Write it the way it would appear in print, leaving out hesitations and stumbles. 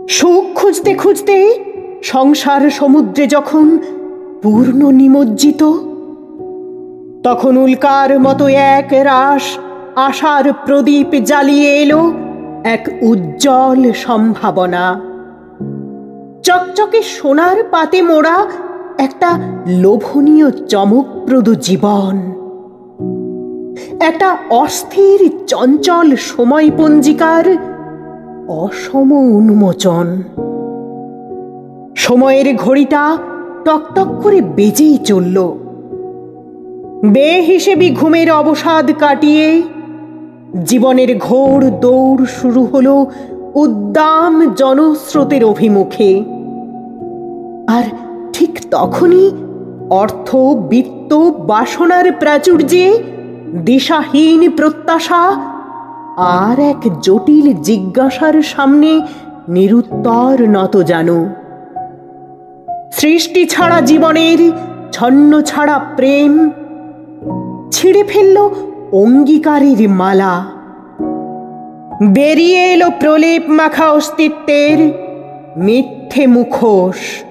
সুখ খুঁজতে খুঁজতে সংসার সমুদ্রে যখন পূর্ণ নিমজ্জিত, তখন উল্কার মতো এক রাস আশার প্রদীপ জ্বালিয়ে এলো এক উজ্জ্বল সম্ভাবনা। চকচকে সোনার পাতে মোড়া একটা লোভনীয় চমকপ্রদ জীবন, একটা অস্থির চঞ্চল সময় পঞ্জিকার অসম উন্মোচন। সময়ের ঘড়িটা টকটক করে বেজেই চলল। বেহিসেবি ঘুমের অবসাদ কাটিয়ে জীবনের ঘোর দৌড় শুরু হলো উদ্দাম জনস্রোতের অভিমুখে। আর ঠিক তখনই অর্থ, বিত্ত, বাসনার প্রাচুর্যে দিশাহীন প্রত্যাশা আর এক জটিল জিজ্ঞাসার সামনে নিরুত্তর নতজানু। সৃষ্টি ছাড়া জীবনের ছন্ন ছাড়া প্রেম ছিঁড়ে ফেলল অঙ্গীকারের মালা। বেরিয়ে এলো প্রলেপ মাখা অস্তিত্বের মিথ্যে মুখোশ।